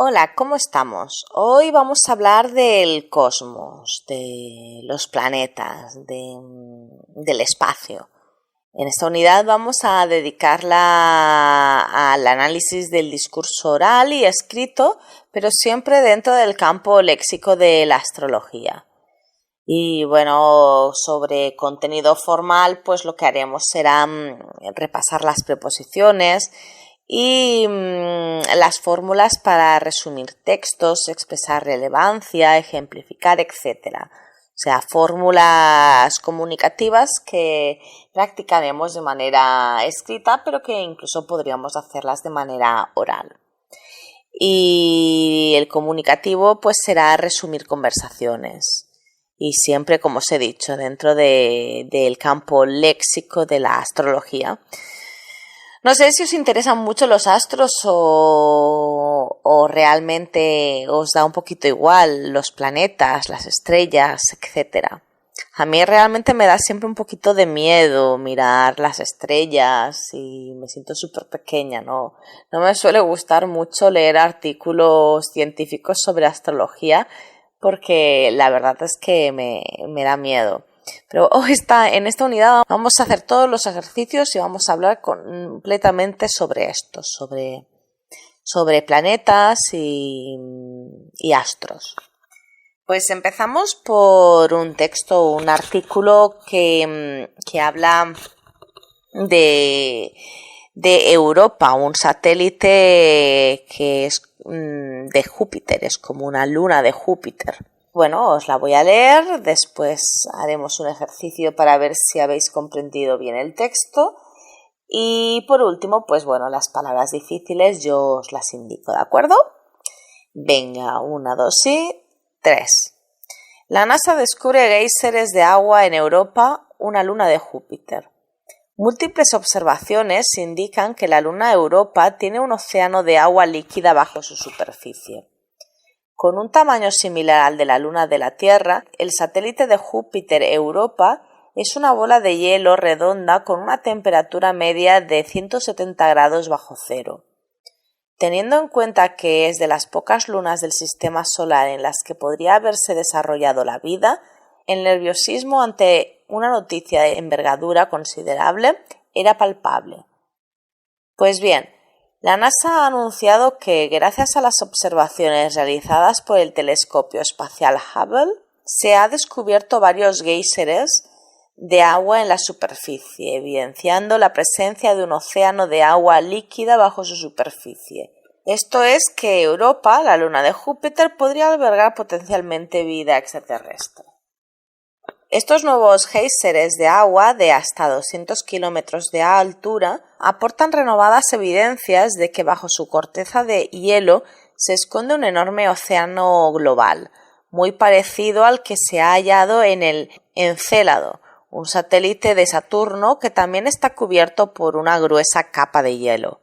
Hola, ¿cómo estamos? Hoy vamos a hablar del cosmos, de los planetas, del espacio. En esta unidad vamos a dedicarla al análisis del discurso oral y escrito, pero siempre dentro del campo léxico de la astrología. Y bueno, sobre contenido formal, pues lo que haremos será repasar las preposiciones y las fórmulas para resumir textos, expresar relevancia, ejemplificar, etc. O sea, fórmulas comunicativas que practicaremos de manera escrita, pero que incluso podríamos hacerlas de manera oral. Y el comunicativo pues será resumir conversaciones. Y siempre, como os he dicho, dentro del campo léxico de la astrología. No sé si os interesan mucho los astros o realmente os da un poquito igual los planetas, las estrellas, etc. A mí realmente me da siempre un poquito de miedo mirar las estrellas y me siento súper pequeña, ¿no? No me suele gustar mucho leer artículos científicos sobre astrología porque la verdad es que me da miedo. Pero en esta unidad vamos a hacer todos los ejercicios y vamos a hablar completamente sobre esto, sobre planetas y astros. Pues empezamos por un texto, un artículo que habla de Europa, un satélite que es de Júpiter, es como una luna de Júpiter. Bueno, os la voy a leer, después haremos un ejercicio para ver si habéis comprendido bien el texto y por último, pues bueno, las palabras difíciles yo os las indico, ¿de acuerdo? Venga, 1, 2 y 3. La NASA descubre géiseres de agua en Europa, una luna de Júpiter. Múltiples observaciones indican que la luna Europa tiene un océano de agua líquida bajo su superficie. Con un tamaño similar al de la luna de la Tierra, el satélite de Júpiter Europa es una bola de hielo redonda con una temperatura media de 170 grados bajo cero. Teniendo en cuenta que es de las pocas lunas del sistema solar en las que podría haberse desarrollado la vida, el nerviosismo ante una noticia de envergadura considerable era palpable. Pues bien, la NASA ha anunciado que, gracias a las observaciones realizadas por el telescopio espacial Hubble, se ha descubierto varios géiseres de agua en la superficie, evidenciando la presencia de un océano de agua líquida bajo su superficie. Esto es que Europa, la luna de Júpiter, podría albergar potencialmente vida extraterrestre. Estos nuevos géiseres de agua de hasta 200 kilómetros de altura aportan renovadas evidencias de que bajo su corteza de hielo se esconde un enorme océano global, muy parecido al que se ha hallado en el Encélado, un satélite de Saturno que también está cubierto por una gruesa capa de hielo.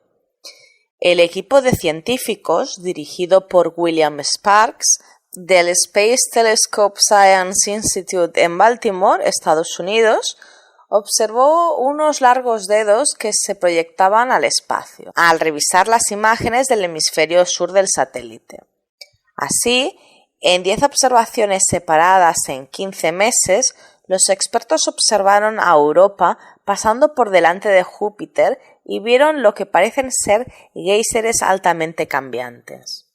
El equipo de científicos, dirigido por William Sparks, del Space Telescope Science Institute en Baltimore, Estados Unidos, observó unos largos dedos que se proyectaban al espacio, al revisar las imágenes del hemisferio sur del satélite. Así, en 10 observaciones separadas en 15 meses, los expertos observaron a Europa pasando por delante de Júpiter y vieron lo que parecen ser géiseres altamente cambiantes.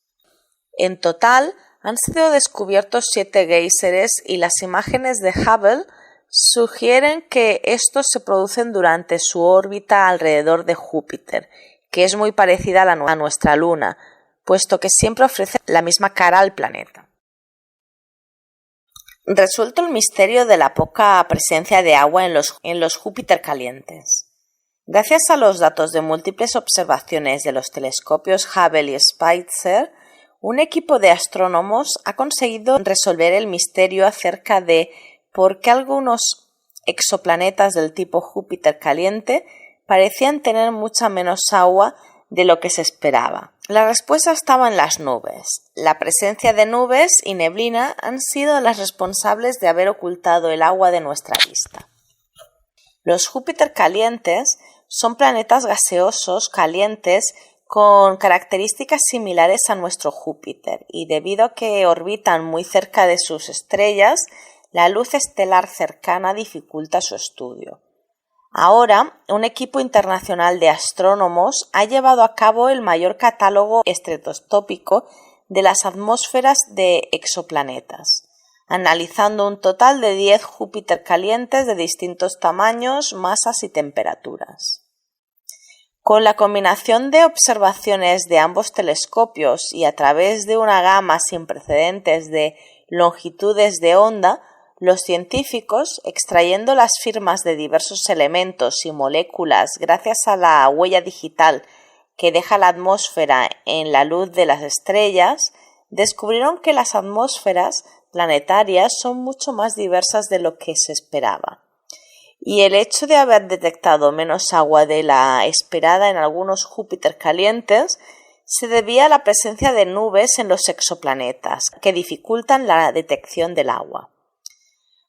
En total, han sido descubiertos 7 géiseres y las imágenes de Hubble sugieren que estos se producen durante su órbita alrededor de Júpiter, que es muy parecida a nuestra Luna, puesto que siempre ofrece la misma cara al planeta. Resuelto el misterio de la poca presencia de agua en los Júpiter calientes. Gracias a los datos de múltiples observaciones de los telescopios Hubble y Spitzer, un equipo de astrónomos ha conseguido resolver el misterio acerca de por qué algunos exoplanetas del tipo Júpiter caliente parecían tener mucha menos agua de lo que se esperaba. La respuesta estaba en las nubes. La presencia de nubes y neblina han sido las responsables de haber ocultado el agua de nuestra vista. Los Júpiter calientes son planetas gaseosos calientes con características similares a nuestro Júpiter, y debido a que orbitan muy cerca de sus estrellas, la luz estelar cercana dificulta su estudio. Ahora, un equipo internacional de astrónomos ha llevado a cabo el mayor catálogo estratoscópico de las atmósferas de exoplanetas, analizando un total de 10 Júpiter calientes de distintos tamaños, masas y temperaturas. Con la combinación de observaciones de ambos telescopios y a través de una gama sin precedentes de longitudes de onda, los científicos, extrayendo las firmas de diversos elementos y moléculas gracias a la huella digital que deja la atmósfera en la luz de las estrellas, descubrieron que las atmósferas planetarias son mucho más diversas de lo que se esperaba. Y el hecho de haber detectado menos agua de la esperada en algunos Júpiter calientes se debía a la presencia de nubes en los exoplanetas, que dificultan la detección del agua.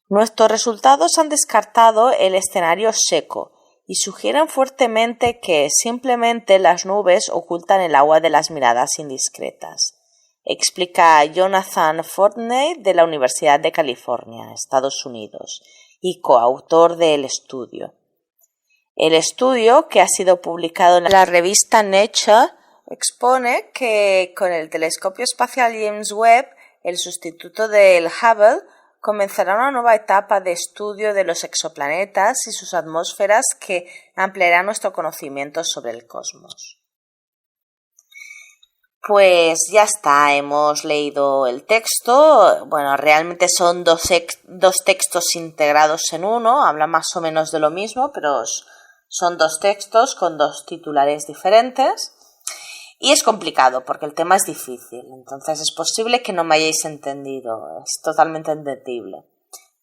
Nuestros resultados han descartado el escenario seco y sugieren fuertemente que simplemente las nubes ocultan el agua de las miradas indiscretas, explica Jonathan Fortney de la Universidad de California, Estados Unidos, y coautor del estudio. El estudio, que ha sido publicado en la revista Nature, expone que con el telescopio espacial James Webb, el sustituto del Hubble, comenzará una nueva etapa de estudio de los exoplanetas y sus atmósferas que ampliará nuestro conocimiento sobre el cosmos. Pues ya está, hemos leído el texto. Bueno, realmente son dos textos integrados en uno, habla más o menos de lo mismo, pero son dos textos con dos titulares diferentes. Y es complicado porque el tema es difícil, entonces es posible que no me hayáis entendido, es totalmente entendible.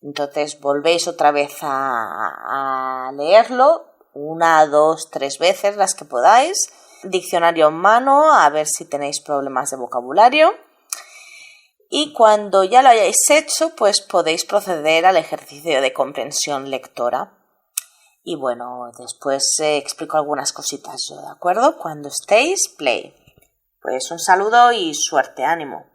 Entonces volvéis otra vez a leerlo, 1, 2, 3 veces, las que podáis, diccionario en mano, a ver si tenéis problemas de vocabulario. Y cuando ya lo hayáis hecho, pues podéis proceder al ejercicio de comprensión lectora. Y bueno, después explico algunas cositas yo, ¿de acuerdo? Cuando estéis, play. Pues un saludo y suerte, ánimo.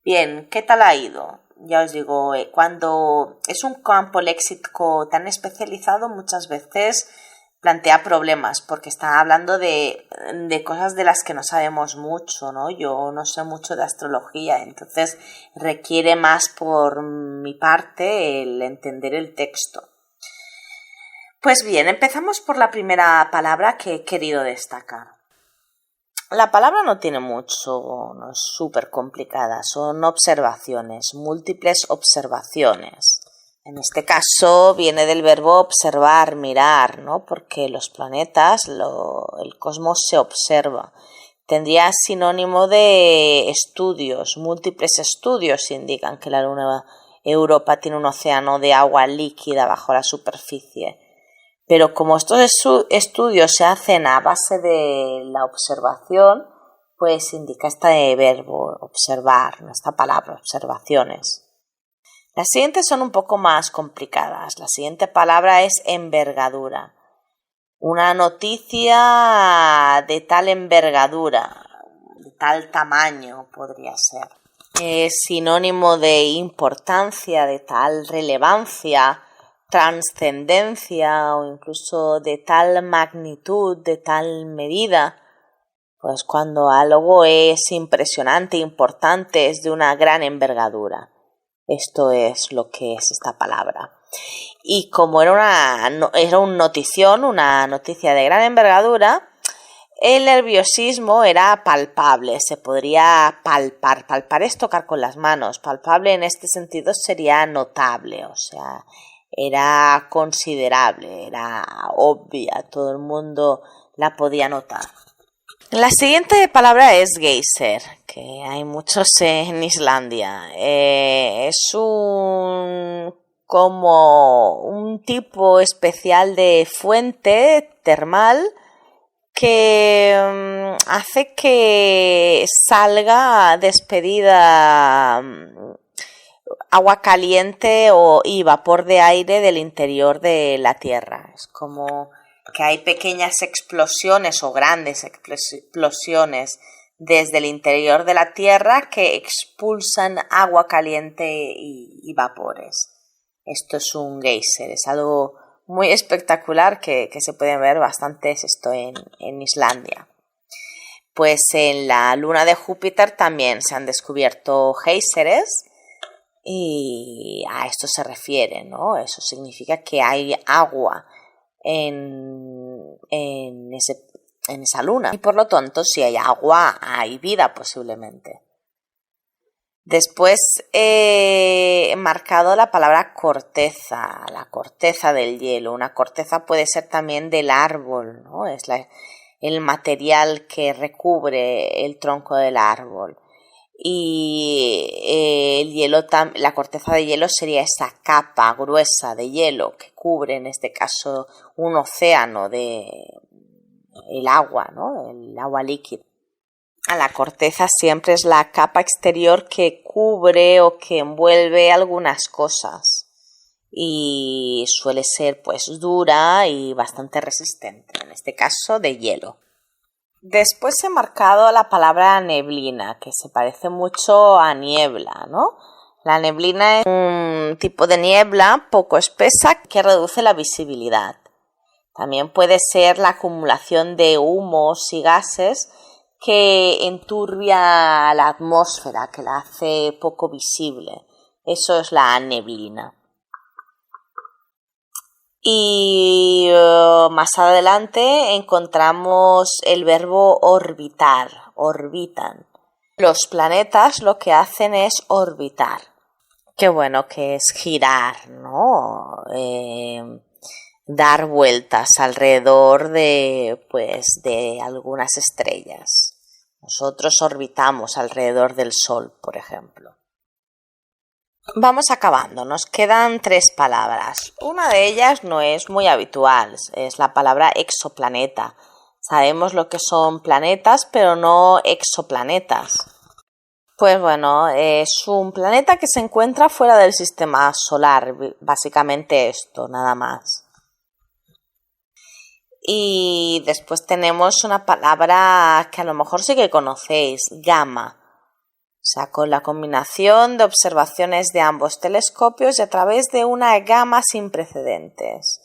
Bien, ¿qué tal ha ido? Ya os digo, cuando es un campo léxico tan especializado, muchas veces plantea problemas porque está hablando de cosas de las que no sabemos mucho, ¿no? Yo no sé mucho de astrología, entonces requiere más por mi parte el entender el texto. Pues bien, empezamos por la primera palabra que he querido destacar. La palabra no tiene mucho, no es súper complicada, son observaciones, múltiples observaciones. En este caso viene del verbo observar, mirar, ¿no? Porque los planetas, el cosmos se observa. Tendría sinónimo de estudios, múltiples estudios indican que la luna Europa tiene un océano de agua líquida bajo la superficie. Pero como estos estudios se hacen a base de la observación, pues indica este verbo observar, esta palabra, observaciones. Las siguientes son un poco más complicadas. La siguiente palabra es envergadura. Una noticia de tal envergadura, de tal tamaño podría ser. Es sinónimo de importancia, de tal relevancia, trascendencia o incluso de tal magnitud, de tal medida. Pues cuando algo es impresionante, importante, es de una gran envergadura. Esto es lo que es esta palabra. Y como era un notición, una noticia de gran envergadura, el nerviosismo era palpable, se podría palpar. Palpar es tocar con las manos. Palpable en este sentido sería notable, o sea, era considerable, era obvia, todo el mundo la podía notar. La siguiente palabra es geyser, que hay muchos en Islandia. Es como un tipo especial de fuente termal que hace que salga despedida agua caliente y vapor de aire del interior de la Tierra. Es como que hay pequeñas explosiones o grandes explosiones desde el interior de la Tierra que expulsan agua caliente y vapores. Esto es un geyser, es algo muy espectacular que se pueden ver bastantes en Islandia. Pues en la luna de Júpiter también se han descubierto géiseres y a esto se refiere, ¿no? Eso significa que hay agua en esa luna y por lo tanto si hay agua hay vida posiblemente. Después he marcado la palabra corteza, la corteza del hielo. Una corteza puede ser también del árbol, ¿no? Es el material que recubre el tronco del árbol. Y el hielo, la corteza de hielo sería esa capa gruesa de hielo que cubre en este caso un océano el agua, ¿no? El agua líquida. La corteza siempre es la capa exterior que cubre o que envuelve algunas cosas y suele ser pues dura y bastante resistente, en este caso de hielo. Después he marcado la palabra neblina, que se parece mucho a niebla, ¿no? La neblina es un tipo de niebla poco espesa que reduce la visibilidad. También puede ser la acumulación de humos y gases que enturbia la atmósfera, que la hace poco visible. Eso es la neblina. Y más adelante encontramos el verbo orbitar, orbitan. Los planetas lo que hacen es orbitar. Qué bueno que es girar, ¿no? Dar vueltas alrededor de algunas estrellas. Nosotros orbitamos alrededor del Sol, por ejemplo. Vamos acabando, nos quedan 3 palabras. Una de ellas no es muy habitual, es la palabra exoplaneta. Sabemos lo que son planetas, pero no exoplanetas. Pues bueno, es un planeta que se encuentra fuera del sistema solar, básicamente esto, nada más. Y después tenemos una palabra que a lo mejor sí que conocéis, gamma. sea, con la combinación de observaciones de ambos telescopios y a través de una gama sin precedentes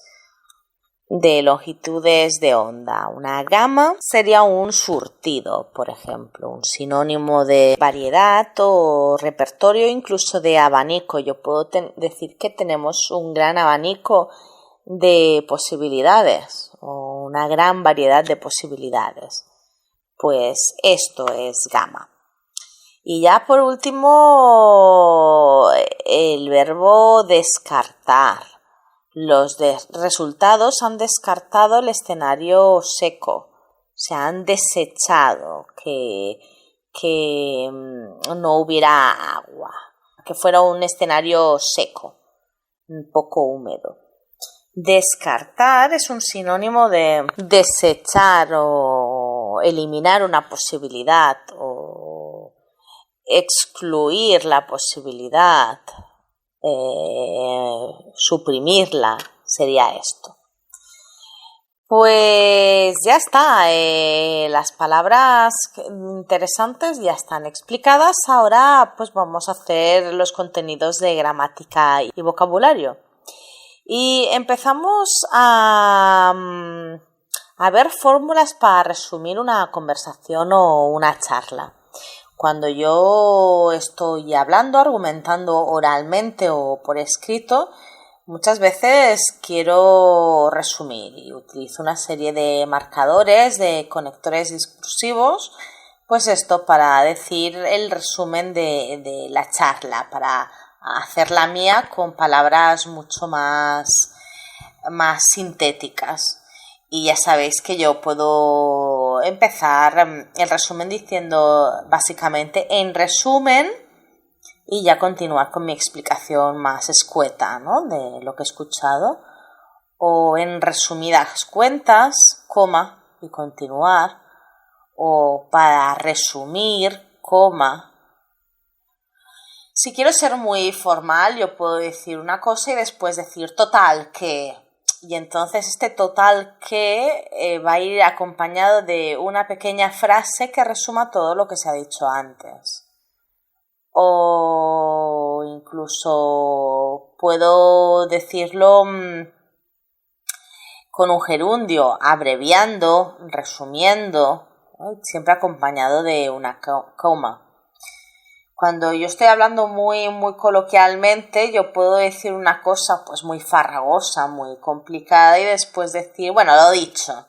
de longitudes de onda. Una gama sería un surtido, por ejemplo, un sinónimo de variedad o repertorio, incluso de abanico. Yo puedo decir que tenemos un gran abanico de posibilidades o una gran variedad de posibilidades. Pues esto es gama. Y ya por último, el verbo descartar. Los resultados han descartado el escenario seco, se han desechado que no hubiera agua, que fuera un escenario seco, un poco húmedo. Descartar es un sinónimo de desechar o eliminar una posibilidad o excluir la posibilidad. Suprimirla sería esto. Pues ya está, las palabras interesantes ya están explicadas. Ahora pues vamos a hacer los contenidos de gramática y vocabulario. Y empezamos a ver fórmulas para resumir una conversación o una charla. Cuando yo estoy hablando, argumentando oralmente o por escrito, muchas veces quiero resumir y utilizo una serie de marcadores, de conectores discursivos, pues esto para decir el resumen de la charla, para hacerla mía con palabras mucho más sintéticas. Y ya sabéis que yo puedo empezar el resumen diciendo básicamente en resumen y ya continuar con mi explicación más escueta, ¿no?, de lo que he escuchado. O en resumidas cuentas, coma, y continuar. O para resumir, coma. Si quiero ser muy formal, yo puedo decir una cosa y después decir total que... Y entonces este total que va a ir acompañado de una pequeña frase que resuma todo lo que se ha dicho antes. O incluso puedo decirlo con un gerundio, abreviando, resumiendo, ¿no?, siempre acompañado de una coma. Cuando yo estoy hablando muy coloquialmente, yo puedo decir una cosa pues muy farragosa, muy complicada y después decir, bueno, lo dicho,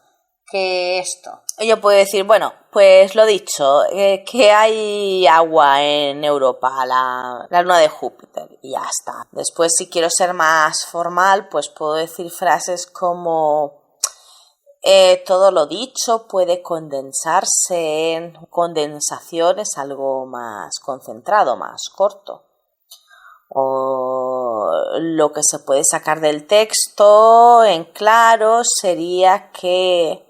que esto. Y yo puedo decir, bueno, pues lo dicho, que hay agua en Europa, la luna de Júpiter, y ya está. Después, si quiero ser más formal, pues puedo decir frases como... todo lo dicho puede condensarse en condensación, es algo más concentrado, más corto. O lo que se puede sacar del texto en claro sería que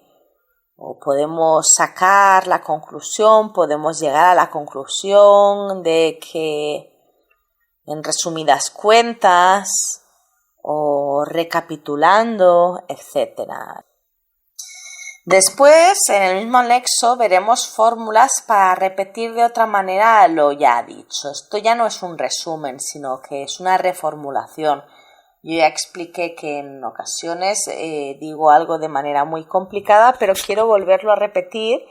o podemos sacar la conclusión, podemos llegar a la conclusión de que en resumidas cuentas o recapitulando, etcétera. Después, en el mismo anexo, veremos fórmulas para repetir de otra manera lo ya dicho. Esto ya no es un resumen, sino que es una reformulación. Yo ya expliqué que en ocasiones digo algo de manera muy complicada, pero quiero volverlo a repetir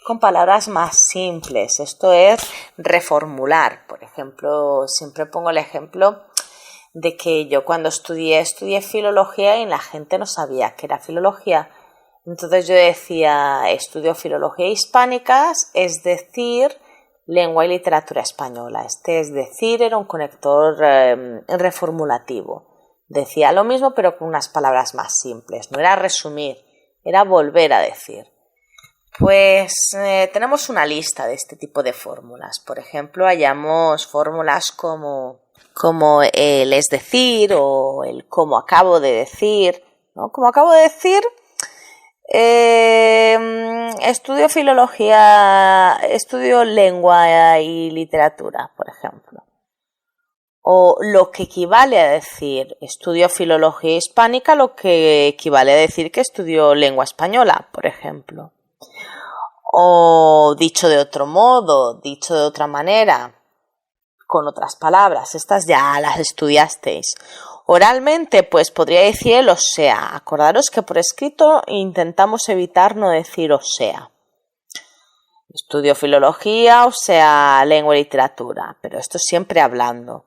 con palabras más simples. Esto es reformular. Por ejemplo, siempre pongo el ejemplo de que yo cuando estudié filología y la gente no sabía qué era filología. Entonces yo decía, estudio filología hispánicas, es decir, lengua y literatura española. Es decir, era un conector reformulativo. Decía lo mismo pero con unas palabras más simples. No era resumir, era volver a decir. Pues tenemos una lista de este tipo de fórmulas. Por ejemplo, hallamos fórmulas como el es decir o el como acabo de decir, ¿no? Como acabo de decir... estudio filología, estudio lengua y literatura, por ejemplo. O lo que equivale a decir estudio filología hispánica, lo que equivale a decir que estudio lengua española, por ejemplo. O dicho de otro modo, dicho de otra manera, con otras palabras. Estas ya las estudiasteis. Oralmente, pues podría decir el o sea. Acordaros que por escrito intentamos evitar no decir o sea. Estudio filología, o sea, lengua y literatura, pero esto siempre hablando.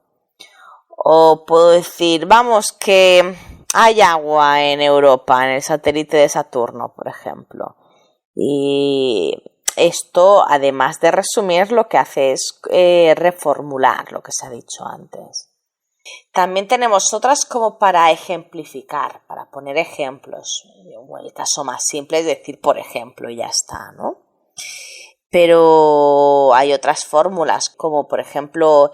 O puedo decir, vamos, que hay agua en Europa, en el satélite de Saturno, por ejemplo. Y esto, además de resumir, lo que hace es reformular lo que se ha dicho antes. También tenemos otras como para ejemplificar, para poner ejemplos. El caso más simple es decir, por ejemplo, y ya está, ¿no? Pero hay otras fórmulas, como por ejemplo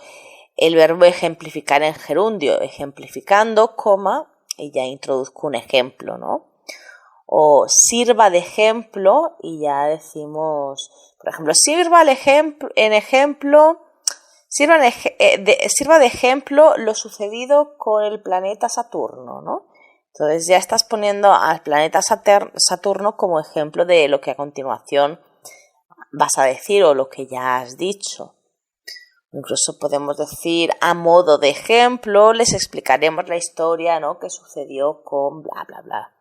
el verbo ejemplificar en gerundio, ejemplificando, coma, y ya introduzco un ejemplo, ¿no? O sirva de ejemplo y ya decimos, por ejemplo, sirva de ejemplo lo sucedido con el planeta Saturno, ¿no? Entonces ya estás poniendo al planeta Saturno como ejemplo de lo que a continuación vas a decir o lo que ya has dicho. Incluso podemos decir, a modo de ejemplo, les explicaremos la historia, ¿no?, que sucedió con bla, bla, bla.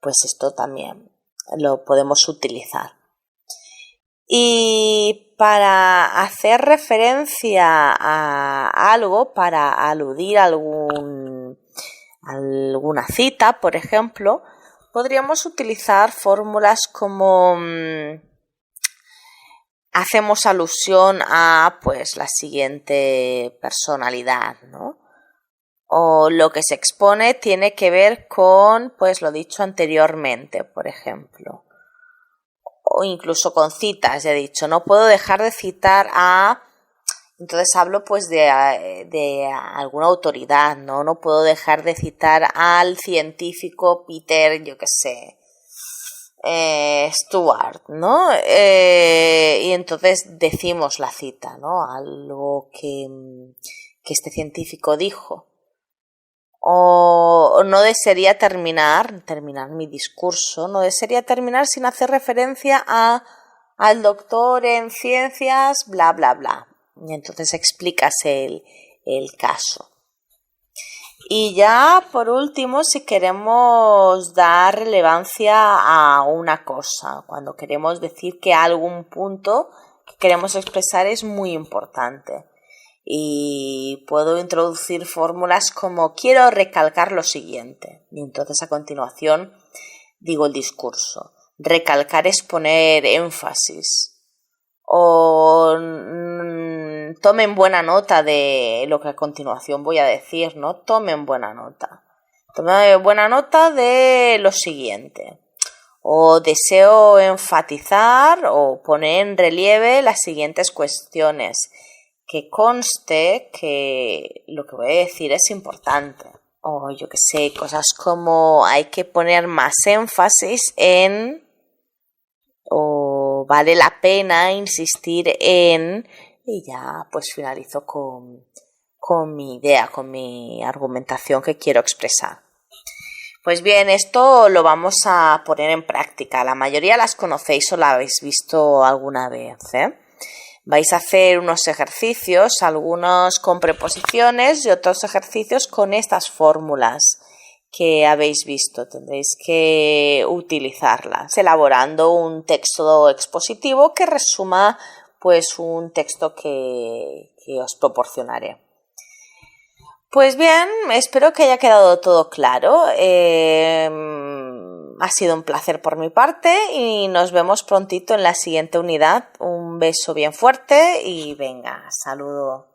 Pues esto también lo podemos utilizar. Y para hacer referencia a algo, para aludir a alguna cita, por ejemplo, podríamos utilizar fórmulas como hacemos alusión a pues la siguiente personalidad, ¿no? O lo que se expone tiene que ver con pues lo dicho anteriormente, por ejemplo. O incluso con citas, ya he dicho, no puedo dejar de citar a... Entonces hablo pues de alguna autoridad, ¿no? No puedo dejar de citar al científico Peter, yo qué sé, Stuart, ¿no? Y entonces decimos la cita, ¿no? Algo que este científico dijo. O no desearía terminar mi discurso, no desearía terminar sin hacer referencia al doctor en ciencias, bla, bla, bla. Y entonces explicas el caso. Y ya por último, si queremos dar relevancia a una cosa, cuando queremos decir que algún punto que queremos expresar es muy importante. Y puedo introducir fórmulas como quiero recalcar lo siguiente. Y entonces a continuación digo el discurso. Recalcar es poner énfasis. O tomen buena nota de lo que a continuación voy a decir, ¿no? Tomen buena nota. Tomen buena nota de lo siguiente. O deseo enfatizar o poner en relieve las siguientes cuestiones. Que conste que lo que voy a decir es importante. O yo qué sé, cosas como hay que poner más énfasis en, o vale la pena insistir en, y ya pues finalizo con mi idea, con mi argumentación que quiero expresar. Pues bien, esto lo vamos a poner en práctica. La mayoría las conocéis o la habéis visto alguna vez, ¿eh? Vais a hacer unos ejercicios, algunos con preposiciones y otros ejercicios con estas fórmulas que habéis visto. Tendréis que utilizarlas, elaborando un texto expositivo que resuma pues un texto que os proporcionaré. Pues bien, espero que haya quedado todo claro. Ha sido un placer por mi parte y nos vemos prontito en la siguiente unidad. Un beso bien fuerte y venga, saludo.